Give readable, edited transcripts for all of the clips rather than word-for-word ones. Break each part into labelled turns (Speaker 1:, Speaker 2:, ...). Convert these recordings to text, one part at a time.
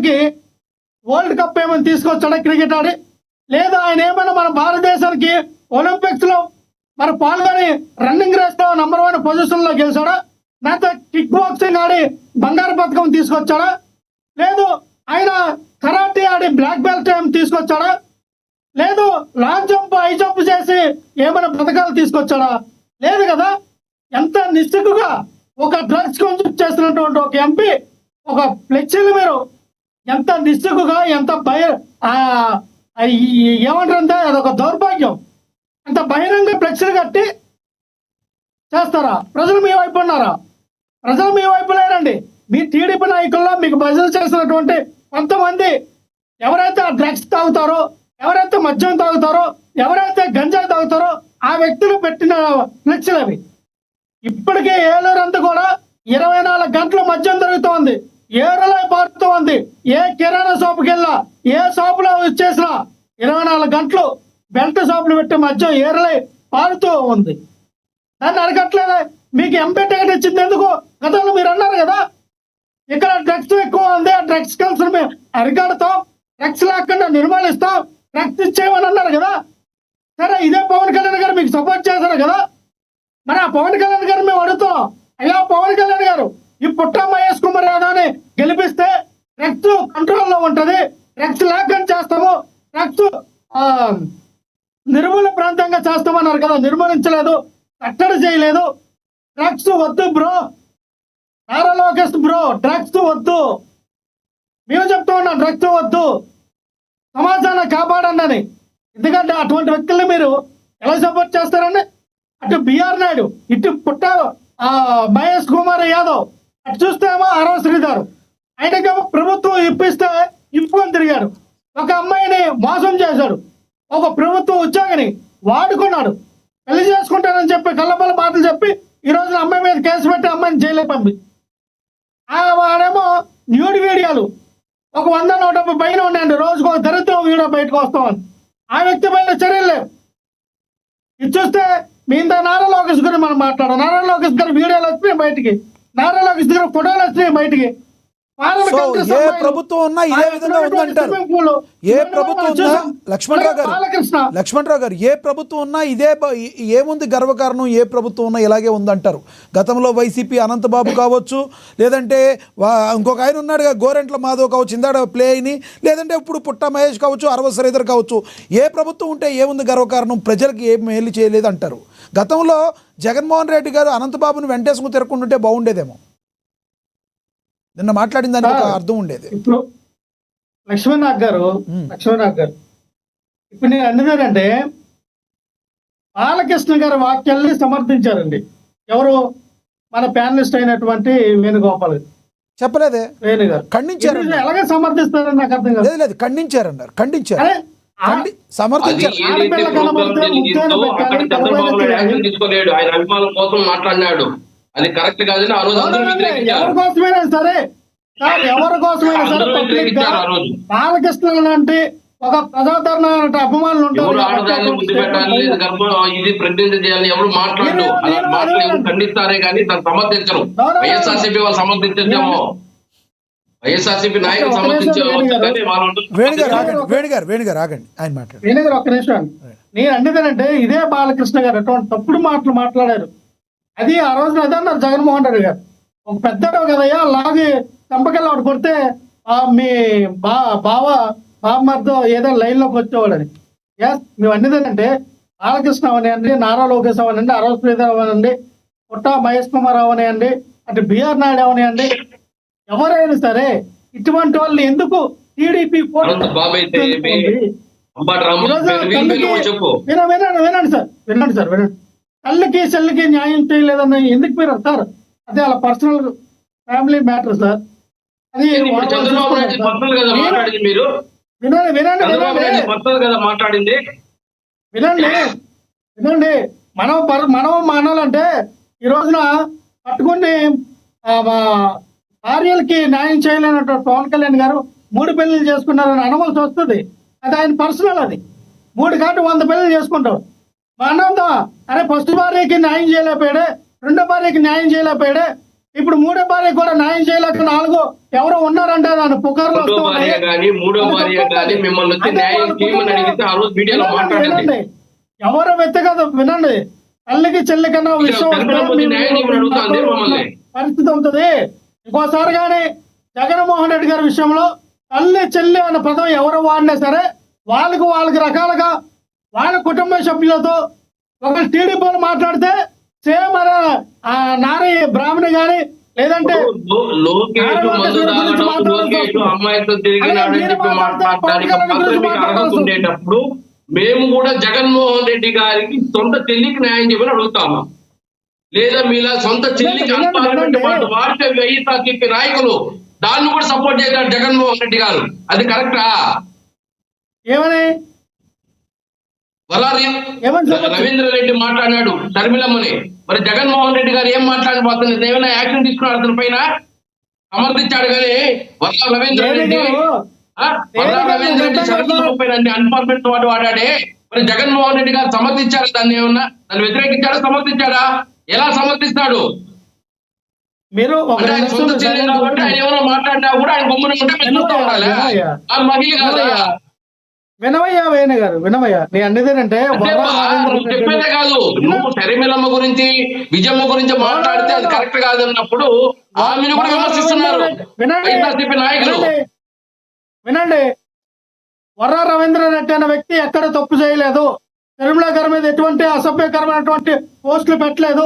Speaker 1: భారతదేశానికి world cup ఏమైనా తీసుకొచ్చాడా cricket ఆడి? లేదా ఆయన ఏమైనా మన భారతదేశానికి ఒలింపిక్స్లో మరి పాల్గొని రన్నింగ్ రేస్లో నంబర్ 1 పొజిషన్లో గెలిచాడా? లేకపోతే కిక్ బాక్సింగ్ ఆడి బంగారు పథకం తీసుకొచ్చాడా? లేదు ఆయన కరాటే ఆడి బ్లాక్ బెల్ట్ ఏమి తీసుకొచ్చాడా? లేదు లాంగ్ జంప్ హై జంప్ చేసి ఏమైనా పథకాలు తీసుకొచ్చాడా? లేదు కదా. ఎంత నిస్సిగ్గుగా ఒక డ్రగ్స్ కన్స్యూమ్ చేస్తున్నటువంటి ఒక ఎంపీ ఒక ఫ్లెక్సీలు మీరు ఎంత నిస్సిగ్గుగా ఎంత ఏమంటారంటే అదొక దౌర్భాగ్యం. అంత బహిరంగ ఫ్లెక్సీలు కట్టి చేస్తారా? ప్రజలు మీ వైపు ఉన్నారా? ప్రజలు మీ వైపు లేరండి. మీ టీడీపీ నాయకుల్లో మీకు బజలు చేసినటువంటి కొంతమంది ఎవరైతే ఆ డ్రగ్స్ తాగుతారో, ఎవరైతే మద్యం తాగుతారో, ఎవరైతే గంజాయి తాగుతారో ఆ వ్యక్తులు పెట్టిన ఫ్లెక్సీలు అవి. ఇప్పటికే ఏలూరంతా కూడా 24 గంటలు మద్యం జరుగుతోంది, ఏరులై పారుతూ ఉంది. ఏ కిరాణా షాపుకి వెళ్ళా, ఏ షాపులో వచ్చేసినా 24 గంటలు బెల్ట్ షాపులు పెట్టి మద్యం ఏరులై పారుతూ ఉంది. దాన్ని అడగట్లేదా? మీకు ఎంపీ టికెట్ ఇచ్చింది ఎందుకు? గతంలో మీరు అన్నారు కదా ఇక్కడ డ్రగ్స్ ఎక్కువ ఉంది, ఆ డ్రగ్స్ కల్చర్ మేము అరికడతాం, డ్రగ్స్ లేకుండా నిర్మూలిస్తాం, డ్రగ్స్ ఇచ్చేయమని అన్నారు కదా. సరే ఇదే పవన్ కళ్యాణ్ గారు మీకు సపోర్ట్ చేశారు కదా. మరి ఆ పవన్ కళ్యాణ్ గారు మేము అడుగుతున్నాం, అయ్యా పవన్ కళ్యాణ్ గారు ఈ పుట్ట మహేష్ కుమార్ యాదవ్ని గెలిపిస్తే డ్రగ్స్ కంట్రోల్లో ఉంటుంది, డ్రగ్స్ లేకుండా చేస్తాము, డ్రగ్స్ నిర్మూలన ప్రాంతంగా చేస్తామన్నారు కదా. నిర్మూలించలేదు, కట్టడి చేయలేదు. డ్రగ్స్ వద్దు bro, Nara Lokesh bro, drugs వద్దు. మేము చెప్తూ ఉన్నాం డ్రగ్స్ వద్దు, సమాజాన్ని కాపాడండి అని. ఎందుకంటే అటువంటి వ్యక్తుల్ని మీరు ఎలా సపోర్ట్ చేస్తారండి? అటు బిఆర్ నాయుడు, ఇటు పుట్ట మహేష్ కుమార్ యాదవ్, అటు చూస్తేమో అరవ శ్రీధర్. ఆయనకేమో ప్రభుత్వం ఇప్పిస్తే ఇప్పుకొని తిరిగాడు. ఒక అమ్మాయిని మోసం చేశాడు, ఒక ప్రభుత్వ ఉద్యోగిని వాడుకున్నాడు, పెళ్లి చేసుకుంటానని చెప్పి కళ్ళబల్ల మాటలు చెప్పి ఈ రోజున అమ్మాయి మీద కేసు పెట్టి అమ్మాయిని జైలు పంపి వాడేమో న్యూడ్ వీడియోలు ఒక 100-150 పైన ఉన్నాయండి. రోజుకు ఒక దరిద్రం వీడియో బయటకు వస్తామని ఆ వ్యక్తి పైన చర్యలు లేవు. ఇది చూస్తే మీ ఇంత నారా లోకేష్ గురించి మనం మాట్లాడాం. నారా లోకేష్ గారి వీడియోలు వచ్చినాయి బయటికి, నారా లోకేష్ గారి ఫోటోలు వచ్చినాయి బయటికి.
Speaker 2: ఏ ప్రభుత్వం ఉన్నా ఇదే విధంగా ఉందంటారు. ఏ ప్రభుత్వం ఉన్నా లక్ష్మణరావు గారు ఏ ప్రభుత్వం ఉన్నా ఇదే ఏముంది గర్వకారణం? ఏ ప్రభుత్వం ఉన్నా ఇలాగే ఉందంటారు. గతంలో వైసీపీ అనంతబాబు కావచ్చు, లేదంటే ఇంకొక ఆయన ఉన్నాడుగా గోరెంట్ల మాధవ్ కావచ్చు, ఇందాడ ప్లే అయిని, లేదంటే ఇప్పుడు పుట్ట మహేష్ కావచ్చు, అరవ శ్రీధర్ కావచ్చు. ఏ ప్రభుత్వం ఉంటే ఏముంది గర్వకారణం? ప్రజలకు ఏం మేలు చేయలేదు అంటారు. గతంలో జగన్మోహన్ రెడ్డి గారు అనంతబాబుని వెంటేసుకుని తిరగకుంటుంటే బాగుండేదేమో. నిన్న మాట్లాడిన దానికి ఒక అర్థం ఉండేది.
Speaker 1: ఇప్పుడు లక్ష్మణనాథ్ గారు ఇప్పుడు నేను అన్నదేనంటే బాలకృష్ణ గారి వాక్యాల్ని సమర్థించారండి. ఎవరు? మన ప్యానలిస్ట్ అయినటువంటి వేణుగోపాల్
Speaker 2: చెప్పలేదే,
Speaker 1: వేణు గారు
Speaker 2: ఖండించారు.
Speaker 1: ఎలాగే సమర్థిస్తారని నాకు అర్థం కాదు.
Speaker 2: లేదు ఖండించారన్నారు, ఖండించారు, సమర్థించారు.
Speaker 3: తీసుకోలేడు, ఆయన అభిమానుల కోసం మాట్లాడినాడు. అది కరెక్ట్ కాదని ఆ రోజు
Speaker 1: ఎవరి కోసమైనా సరే సార్, ఎవరి కోసమైనా సరే బాలకృష్ణ లాంటి ఒక ప్రజాదరణ అభిమానులు ఉంటారు.
Speaker 3: ఇది ప్రతినిధి చేయాలని ఎవరు మాట్లాడు, అలాంటి మాటలు ఎవరు ఖండిస్తారే కానీ దాన్ని సమర్థించరు. వైఎస్ఆర్సీపీ వాళ్ళు సమర్థించేమో, వైఎస్ఆర్సీపీ నాయకులు సమర్థించే.
Speaker 2: వేణుగారు
Speaker 1: ఒక్క నిమిషం. నేను అన్నదేనంటే ఇదే బాలకృష్ణ గారు అటువంటి తప్పుడు మాటలు మాట్లాడారు. అది ఆ రోజున అదే అన్నారు జగన్మోహన్ రెడ్డి గారు. ఒక పెద్దడు కదయ్యా లాగి చంపకెళ్ళి ఆవిడ కొడితే మీ బామ్మతో ఏదో లైన్లోకి వచ్చేవాడని. మేము అన్నదేనంటే బాలకృష్ణ అవనివ్వండి, నారా లోకేష్ అవనండి, అరవ శ్రీధర్ అవనండి, పుట్ట మహేష్ కుమార్ అవనివ్వండి, అటు బిఆర్ నాయుడు అవనివ్వండి, ఎవరైనా సరే ఇటువంటి వాళ్ళు ఎందుకు టీడీపీ వినండి సార్ తల్లికి చెల్లికి న్యాయం చేయలేదన్న ఎందుకు మీరు సార్? అదే అలా పర్సనల్ ఫ్యామిలీ మ్యాటర్ సార్. అది వినండి. మనం మానాలంటే ఈ రోజున పట్టుకుని భార్యలకి న్యాయం చేయలేనటువంటి పవన్ కళ్యాణ్ గారు 3 పెళ్లిళ్ళు చేసుకున్నారని అనవలసి వస్తుంది. అది ఆయన పర్సనల్. అది 3 కాదు 100 పెళ్లిళ్ళు చేసుకుంటారు. అనంతా అరే ఫస్ట్ భార్యకి న్యాయం చేయలేకపోయాడే, రెండో భార్యకి న్యాయం చేయలేకపోయాడే, ఇప్పుడు మూడో భార్య కూడా న్యాయం చేయలేక నాలుగో ఎవరో ఉన్నారంటే దాని పుకార్లు
Speaker 3: రెండో
Speaker 1: వస్తూ
Speaker 3: భార్య
Speaker 1: ఉన్నాయి.
Speaker 3: గాని మూడో
Speaker 1: అది
Speaker 3: భార్య
Speaker 1: తప్పదు.
Speaker 3: గాని మిమ్మల్ని వచ్చి
Speaker 1: అంటే
Speaker 3: న్యాయం
Speaker 1: వాళ్ళ
Speaker 3: చేయమని
Speaker 1: కుటుంబం-
Speaker 3: అడిగితే ఆ రోజు మీడియాలో మాట్లాడండి.
Speaker 1: వినండి. ఎవరు వ్యక్తిగత వినండి, తల్లికి చెల్లి కన్నా విషయం వస్తే
Speaker 3: చంద్రబాబు
Speaker 1: మీరు
Speaker 3: న్యాయం చేయమని అడుగుతాంది మమ్మల్ని.
Speaker 1: పరిస్థితి ఉంటుంది. ఇంకోసారి కానీ జగన్మోహన్ రెడ్డి గారి విషయంలో తల్లి చెల్లి అనే పదం ఎవరు వాడినా సరే వాళ్ళకి రకాలుగా వాళ్ళ కుటుంబ సభ్యులతో ఒకరు టీడీపీలో మాట్లాడితే సేమ్ నారీ బ్రాహ్మణి గాని లేదంటే
Speaker 3: లోకేష్ మందు తాగడం, లోకేష్ అమ్మాయితో తిరిగినాడని చెప్పి మాట్లాడడానికి మాత్రం మీకు అర్హత ఉండేటప్పుడు మేము కూడా జగన్మోహన్ రెడ్డి గారికి సొంత చెల్లికి న్యాయం చేయమని అడుగుతాము. లేదా మీలా సొంత చెల్లికి అల్పార్మెంట్ పాటు వాడితే వైఎస్ఆర్సీపీ నాయకులు దాన్ని కూడా సపోర్ట్ చేశారు జగన్మోహన్ రెడ్డి గారు. అది కరెక్టా?
Speaker 1: ఏమని
Speaker 3: రవీంద్ర రెడ్డి మాట్లాడినాడు షర్మిలమ్మని, మరి జగన్మోహన్ రెడ్డి గారు ఏం మాట్లాడిపోతుంది? ఏమైనా యాక్షన్ తీసుకున్నాడు అతని పైన? సమర్థించాడు కానీ వల్ల రవీంద్ర రెడ్డి షర్మిలమ్మ పైన అన్పార్మెంట్ వాడు వాడాడే, మరి జగన్మోహన్ రెడ్డి గారు సమర్థించారు దాన్ని? ఏమన్నా దాన్ని వ్యతిరేకించాడా? సమర్థించాడా? ఎలా సమర్థిస్తాడు?
Speaker 1: మీరు
Speaker 3: ఆయన సొంత చెల్లి కాబట్టి ఆయన ఎవరో మాట్లాడినా కూడా ఆయన బొమ్మను ఉంటే మీరు చూస్తూ ఉండాలి. ఆ మహిళ కాదా?
Speaker 1: వినవయ్యా వేణు గారు, వినవయ్యా నీ అన్నదేనంటే
Speaker 3: చెప్పేదే కాదు, నువ్వు షర్మిలమ్మ గురించి విజయమ్మ గురించి మాట్లాడితే అది కరెక్ట్ కాదన్నప్పుడు ఆమెను కూడా విమర్శిస్తున్నారు వైఎస్ఆర్సీపీ నాయకులు.
Speaker 1: వినండి, వర్రా రవీంద్ర రెడ్డి అనే వ్యక్తి ఎక్కడ తప్పు చేయలేదు. షర్మిల గారి మీద ఎటువంటి అసభ్యకరమైనటువంటి పోస్టులు పెట్టలేదు.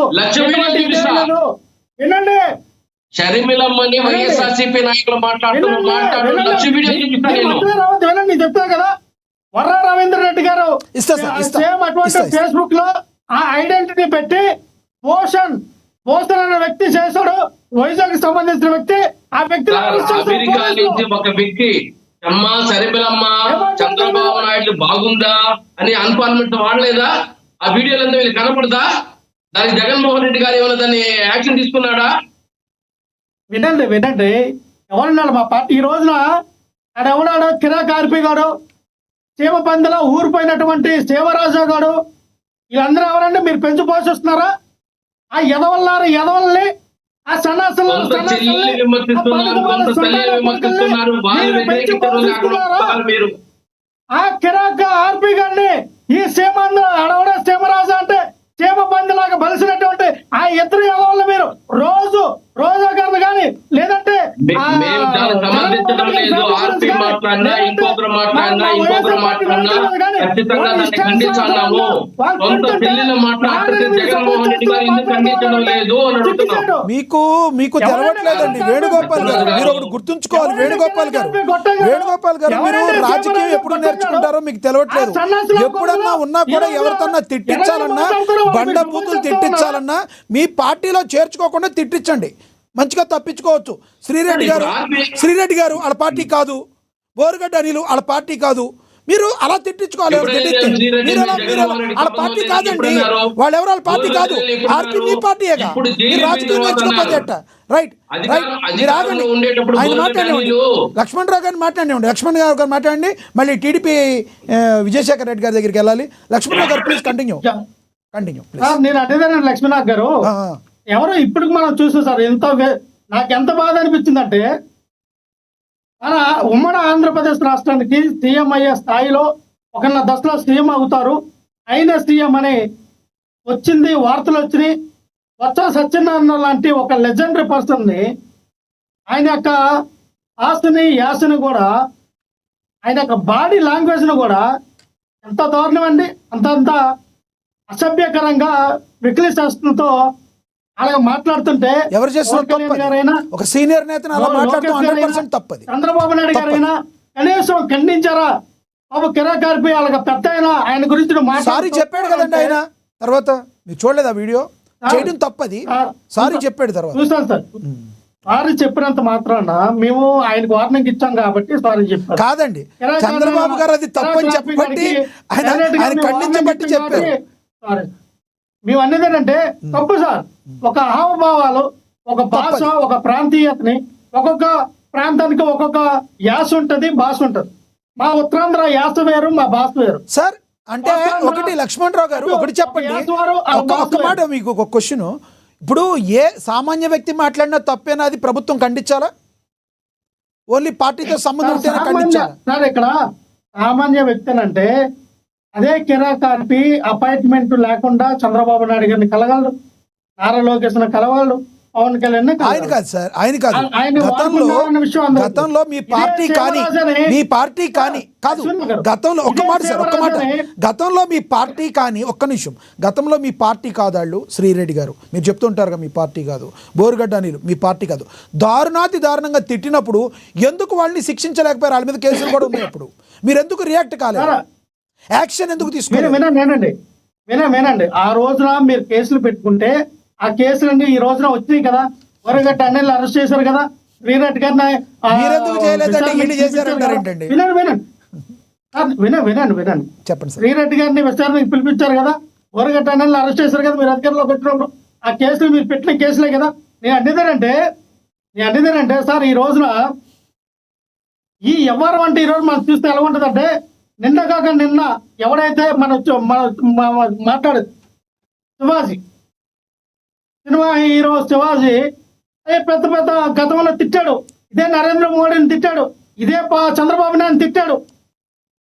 Speaker 1: వినండి,
Speaker 3: షర్మిలమ్మని వైఎస్ఆర్సీపీ నాయకులు మాట్లాడుతున్నారు. లక్ష వీడియో చూపిస్తాను
Speaker 1: వినండి, చెప్తాను కదా. వర్రా రవీంద్ర రెడ్డి గారు సేమ్ అటువంటి ఫేస్బుక్ లో ఆ ఐడెంటిటీ పెట్టి పోషన్ అనే వ్యక్తి చేశాడు. వైజాగ్ సంబంధించిన వ్యక్తి. ఆ వ్యక్తి
Speaker 3: అమెరికా నుంచి ఒక వ్యక్తి అమ్మ షర్మిలమ్మ చంద్రబాబు నాయుడు బాగుందా అని అన్పార్మెంట్ వాడలేదా? ఆ వీడియోలంతా వీళ్ళు కనపడదా? దానికి జగన్మోహన్ రెడ్డి గారు ఏమైనా దాన్ని యాక్షన్ తీసుకున్నాడా?
Speaker 1: వినండి, ఎవరున్నాడు మా పార్టీ ఈ రోజున ఆడెవడాడు కిరాక్ ఆర్పి గాడు, సీమపందిలో ఊరిపోయినటువంటి శివరాజు గాడు, వీళ్ళందరూ ఎవరండి? మీరు పెంచి పోషిస్తున్నారా? ఆ ఎదవల్ని ఆ సన్నాసులు ఆ కిరాక్ ఆర్పి గారిని ఈ సీమాంధ్ర అడవడే సీమరాజు అంటే సీమ పందిలాగా బలిసినటువంటి ఆ ఇద్దరు ఎదవల్ని మీరు రోజా గారిని కానీ లేదంటే
Speaker 2: మీకు తెలవట్లేదండి వేణుగోపాల్ గారు. మీరు ఒకటి గుర్తుంచుకోవాలి, వేణుగోపాల్ గారు మీరు రాజకీయం ఎప్పుడు నేర్చుకుంటారో మీకు తెలవట్లేదు. ఎప్పుడన్నా ఉన్నా కూడా ఎవరితోన్నా తిట్టించాలన్నా, బండ బూతులు తిట్టించాలన్నా మీ పార్టీలో చేర్చుకోకుండా తిట్టించండి, మంచిగా తప్పించుకోవచ్చు. శ్రీరెడ్డి గారు వాళ్ళ పార్టీ కాదు, బోరుగడ్డ అనిలు వాళ్ళ పార్టీ కాదు. మీరు అలా తిట్టించుకోవాలి. వాళ్ళ పార్టీ కాదండి, వాళ్ళు ఎవరు వాళ్ళ పార్టీ కాదు. ఆర్పీ మీ పార్టీయేగా. మీరు రాజకీయం నేర్చుకోకపోతే ఎట్ట? రైట్ మీరు ఆగండి, ఆయన మాట్లాడండి. లక్ష్మణ్ రావు గారిని మాట్లాడండి. మళ్ళీ టీడీపీ విజయశేఖర్ రెడ్డి గారి దగ్గరికి వెళ్ళాలి. లక్ష్మణ్ రావు గారు ప్లీజ్ కంటిన్యూ.
Speaker 1: నేను అదేదాన్ని లక్ష్మీనాథ్ గారు ఎవరో ఇప్పుడు మనం చూసాం సార్. నాకు ఎంత బాధ అనిపించిందంటే మన ఉమ్మడి ఆంధ్రప్రదేశ్ రాష్ట్రానికి సీఎం అయ్యే స్థాయిలో ఒకన్న దశలో సీఎం అవుతారు, అయిన సీఎం అని వచ్చింది, వార్తలు వచ్చినాయి. బొత్స సత్యనారాయణ లాంటి ఒక లెజెండరీ పర్సన్ని ఆయన యొక్క ఆస్తిని యాసని కూడా ఆయన యొక్క బాడీ లాంగ్వేజ్ను కూడా ఎంత దారుణం అండి, అంత అసభ్యకరంగా విక్లిశాస్త్రంతో అలాగే మాట్లాడుతుంటే
Speaker 2: ఎవరు చేస్తున్నారు? ఒక సీనియర్ నేతను అలా మాట్లాడటం 100% తప్పది.
Speaker 1: చంద్రబాబు నాయుడు గారైనా కనీసం ఖండించారా? బాబు కిరాక్ ఆర్పి అలాగ పెద్ద ఆయన గురించి
Speaker 2: సారీ చెప్పాడు కదండి ఆయన. తర్వాత మీరు చూడలేదు ఆ వీడియో? చేయడం తప్పది, సారీ చెప్పాడు. తర్వాత
Speaker 1: చూసాను సార్. సారీ చెప్పినంత మాత్రాన మేము ఆయనకు వార్నింగ్ ఇచ్చాం కాబట్టి సారీ చెప్పారు
Speaker 2: కాదండి. చంద్రబాబు గారు అది తప్పని చెప్పబట్టి ఆయన ఖండించబట్టి చెప్పారు.
Speaker 1: మేము అనేది ఏంటంటే తప్పు సార్. ఒక హావభావాలు, ఒక భాష, ఒక ప్రాంతీయతని, ఒక్కొక్క ప్రాంతానికి ఒక్కొక్క యాస ఉంటది, భాష ఉంటది. మా ఉత్తరాంధ్ర యాస వేరు, మా భాష వేరు
Speaker 2: సార్. అంటే ఒకటి లక్ష్మణ్ రావు గారు ఒకటి చెప్పండి, ఒక్క మాట మీకు ఒక క్వశ్చన్. ఇప్పుడు ఏ సామాన్య వ్యక్తి మాట్లాడినా తప్పేనా అది ప్రభుత్వం ఖండించాలా? ఓన్లీ పార్టీతో సంబంధం ఉంటేనే ఖండించాలా?
Speaker 1: సార్ ఇక్కడ సామాన్య వ్యక్తి అంటే అదే కిరాకార్పి అపాయింట్మెంట్ లేకుండా చంద్రబాబు నాయుడు గారిని కలగలడు, నారా లోకేష్ కలగలడు, పవన్ కళ్యాణ్
Speaker 2: ఆయన కాదు సార్, ఆయన కాదు. గతంలో మీ పార్టీ కానీ కాదు, గతంలో ఒక్క మాట సార్, ఒక్క మాట, గతంలో మీ పార్టీ కానీ, ఒక్క నిమిషం, గతంలో మీ పార్టీ కాదు వాళ్ళు, శ్రీరెడ్డి గారు మీరు చెప్తుంటారు కదా మీ పార్టీ కాదు, బోరుగడ్డ అనిలు మీ పార్టీ కాదు, దారుణాతి దారుణంగా తిట్టినప్పుడు ఎందుకు వాళ్ళని శిక్షించలేకపోయారు? వాళ్ళ మీద కేసులు కూడా ఉన్నాయి. అప్పుడు మీరు ఎందుకు రియాక్ట్ కాలేదు? యాక్షన్ ఎందుకు తీసుకున్నారు?
Speaker 1: వినండి, ఆ రోజున మీరు కేసులు పెట్టుకుంటే ఆ కేసులన్నీ ఈ రోజున వచ్చినాయి కదా, బోరుగడ్డ అనిల్ అరెస్ట్ చేశారు కదా, శ్రీరెడ్డి గారిని
Speaker 2: మీరెందుకు చేయలేదంటే వీళ్ళు చేశారంటారేంటండి?
Speaker 1: వినండి
Speaker 2: చెప్పండి సార్.
Speaker 1: శ్రీరెడ్డి గారిని విచారణకు పిలిపించారు కదా, బోరుగడ్డ అనిల్ అరెస్ట్ చేశారు కదా, మీరు అధికారంలో పెట్టినప్పుడు ఆ కేసులు మీరు పెట్టిన కేసులే కదా. నేను అడిగిదేనంటే సార్, ఈ రోజున ఈ వ్యవహారం అంటే ఈ రోజు మనం చూస్తే ఎలా ఉంటుందంటే, నిన్న కాక నిన్న ఎవడైతే మాట్లాడేది శివాజీ సినిమా హీరో శివాజీ పెద్ద పెద్ద గతంలో తిట్టాడు, ఇదే నరేంద్ర మోడీని తిట్టాడు, ఇదే చంద్రబాబు నాయుడు తిట్టాడు.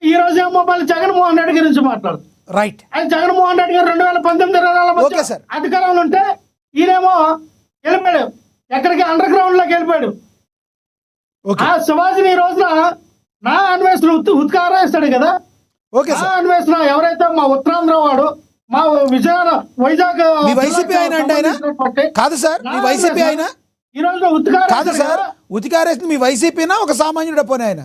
Speaker 1: ఈ రోజు ఏమో మళ్ళీ జగన్మోహన్ రెడ్డి గురించి మాట్లాడు.
Speaker 2: రైట్.
Speaker 1: అది జగన్మోహన్ రెడ్డి గారు 2019 అధికారంలో ఉంటే ఈయనేమో వెళ్ళిపోయాడు, ఎక్కడికి అండర్ గ్రౌండ్ లోకి వెళ్ళిపోయాడు. ఆ శివాజీని ఈ రోజున నా అన్వేషణ ఉత్కారేస్తాడు కదా. నా అన్వేషణ ఎవరైతే మా ఉత్తరాంధ్ర వాడు, మా వైజాగ్
Speaker 2: మీ వైసీపీ ఆయన అంటే ఆయన కాదు సార్, మీ వైసీపీ ఆయన
Speaker 1: ఈ రోజు ఉత్కారం
Speaker 2: కాదు సార్, ఉతికారేసింది మీ వైసీపీనా ఒక సామాన్యుడు పోనీ ఆయన?